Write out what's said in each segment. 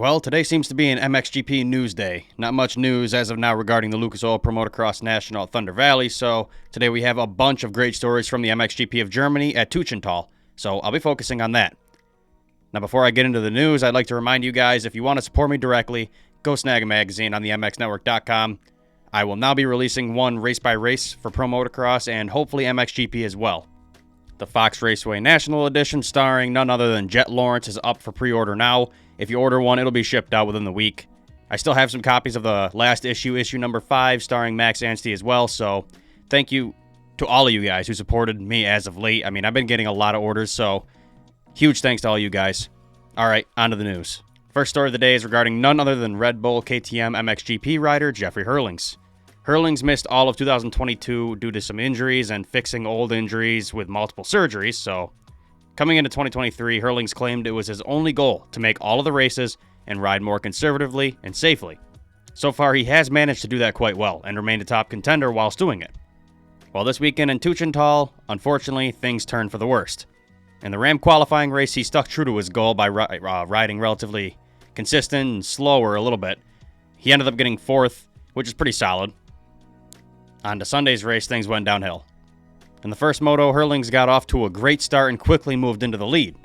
Well, today seems to be an MXGP news day. Not much news as of now regarding the Lucas Oil Pro Motocross National at Thunder Valley, so today we have a bunch of great stories from the MXGP of Germany at Teutschenthal, so I'll be focusing on that. Now, before I get into the news, I'd like to remind you guys, if you want to support me directly, go snag a magazine on the MXNetwork.com. I will now be releasing one race by race for Pro Motocross and hopefully MXGP as well. The Fox Raceway National Edition starring none other than Jet Lawrence is up for pre-order now. If you order one, it'll be shipped out within the week. I still have some copies of the last issue number 5, starring Max Anstey as well, so thank you to all of you guys who supported me as of late. I mean, I've been getting a lot of orders, so huge thanks to all you guys. All right, on to the news. First story of the day is regarding none other than Red Bull KTM MXGP rider Jeffrey Herlings. Herlings missed all of 2022 due to some injuries and fixing old injuries with multiple surgeries, so coming into 2023, Herlings claimed it was his only goal to make all of the races and ride more conservatively and safely. So far, he has managed to do that quite well and remained a top contender whilst doing it. Well, this weekend in Teutschenthal, unfortunately, things turned for the worst. In the Ram qualifying race, he stuck true to his goal by riding relatively consistent and slower a little bit. He ended up getting 4th, which is pretty solid. On to Sunday's race, things went downhill. In the first moto, Herlings got off to a great start and quickly moved into the lead.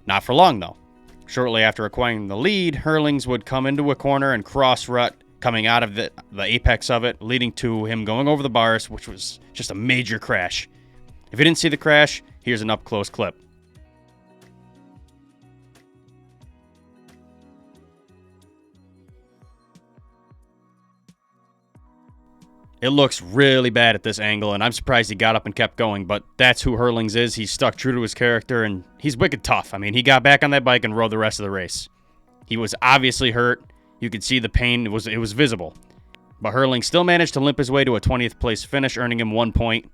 Not for long, though. Shortly after acquiring the lead, Herlings would come into a corner and cross-rut, coming out of the apex of it, leading to him going over the bars, which was just a major crash. If you didn't see the crash, here's an up-close clip. It looks really bad at this angle, and I'm surprised he got up and kept going, but that's who Herlings is. He's stuck true to his character, and he's wicked tough. I mean, he got back on that bike and rode the rest of the race. He was obviously hurt. You could see the pain. It was visible. But Herlings still managed to limp his way to a 20th place finish, earning him 1 point.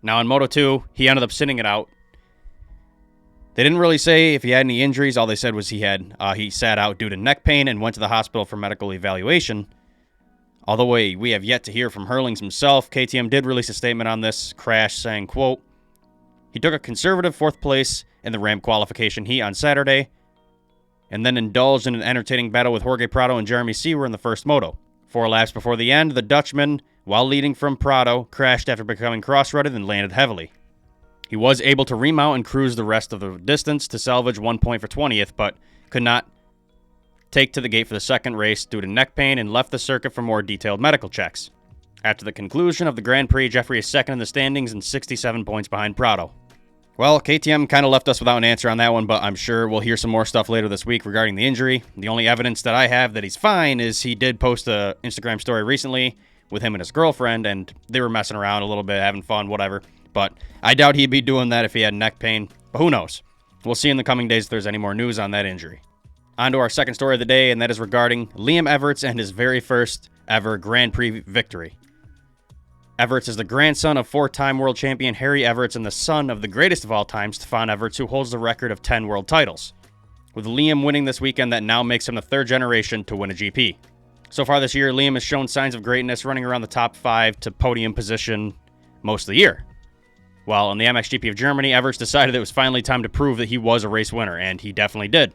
Now in Moto 2, he ended up sitting it out. They didn't really say if he had any injuries. All they said was he sat out due to neck pain and went to the hospital for medical evaluation. Although we have yet to hear from Herlings himself, KTM did release a statement on this crash saying, quote, "He took a conservative 4th place in the Ram qualification heat on Saturday and then indulged in an entertaining battle with Jorge Prado and Jeremy Seawer in the first moto. 4 laps before the end, the Dutchman, while leading from Prado, crashed after becoming cross-rutted and landed heavily. He was able to remount and cruise the rest of the distance to salvage 1 point for 20th, but could not take to the gate for the second race due to neck pain and left the circuit for more detailed medical checks. After the conclusion of the Grand Prix, Jeffrey is second in the standings and 67 points behind Prado." Well, KTM kind of left us without an answer on that one, but I'm sure we'll hear some more stuff later this week regarding the injury. The only evidence that I have that he's fine is he did post a Instagram story recently with him and his girlfriend, and they were messing around a little bit, having fun, whatever. But I doubt he'd be doing that if he had neck pain, but who knows? We'll see in the coming days if there's any more news on that injury. On to our second story of the day, and that is regarding Liam Everts and his very first ever Grand Prix victory. Everts is the grandson of 4-time world champion Harry Everts and the son of the greatest of all time, Stefan Everts, who holds the record of 10 world titles. With Liam winning this weekend, that now makes him the 3rd generation to win a GP. So far this year, Liam has shown signs of greatness, running around the top 5 to podium position most of the year. While in the MXGP of Germany, Everts decided it was finally time to prove that he was a race winner, and he definitely did.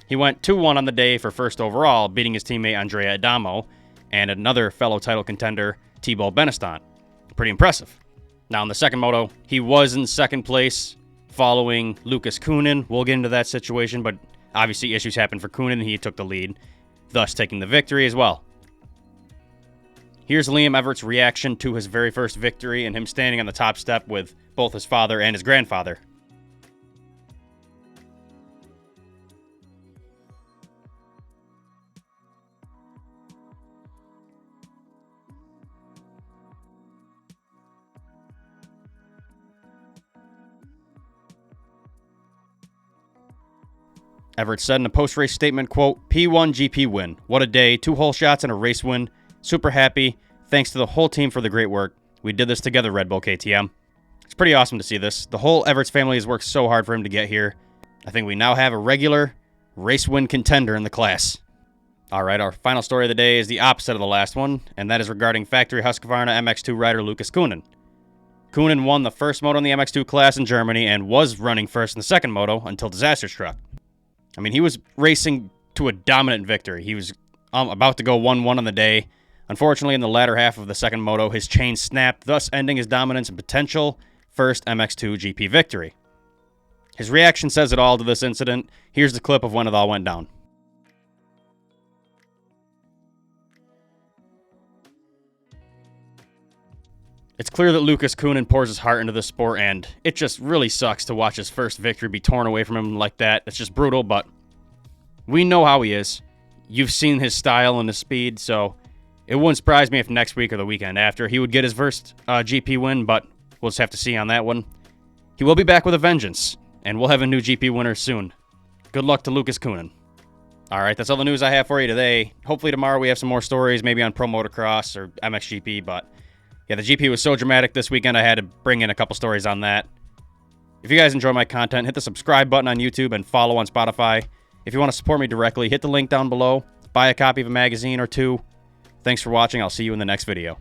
He went 2-1 on the day for first overall, beating his teammate Andrea Adamo and another fellow title contender, Thibaut Benestant. Pretty impressive. Now in the second moto, he was in second place following Lucas Coenen. We'll get into that situation, but obviously issues happened for Coenen and he took the lead, thus taking the victory as well. Here's Liam Everts' reaction to his very first victory and him standing on the top step with both his father and his grandfather. Everts said in a post-race statement, quote, "P1 GP win. What a day. 2 whole shots and a race win. Super happy. Thanks to the whole team for the great work. We did this together, Red Bull KTM." It's pretty awesome to see this. The whole Everts family has worked so hard for him to get here. I think we now have a regular race win contender in the class. All right, our final story of the day is the opposite of the last one, and that is regarding factory Husqvarna MX2 rider Lucas Coenen. Coenen won the first moto in the MX2 class in Germany and was running first in the second moto until disaster struck. I mean, he was racing to a dominant victory. He was about to go 1-1 on the day. Unfortunately, in the latter half of the second moto, his chain snapped, thus ending his dominance and potential first MX2 GP victory. His reaction says it all to this incident. Here's the clip of when it all went down. It's clear that Lucas Coenen pours his heart into this sport, and it just really sucks to watch his first victory be torn away from him like that. It's just brutal, but we know how he is. You've seen his style and his speed, so it wouldn't surprise me if next week or the weekend after he would get his first GP win, but we'll just have to see on that one. He will be back with a vengeance, and we'll have a new GP winner soon. Good luck to Lucas Coenen. All right, that's all the news I have for you today. Hopefully tomorrow we have some more stories, maybe on Pro Motocross or MXGP, but yeah, the GP was so dramatic this weekend, I had to bring in a couple stories on that. If you guys enjoy my content, hit the subscribe button on YouTube and follow on Spotify. If you want to support me directly, hit the link down below. Buy a copy of a magazine or two. Thanks for watching. I'll see you in the next video.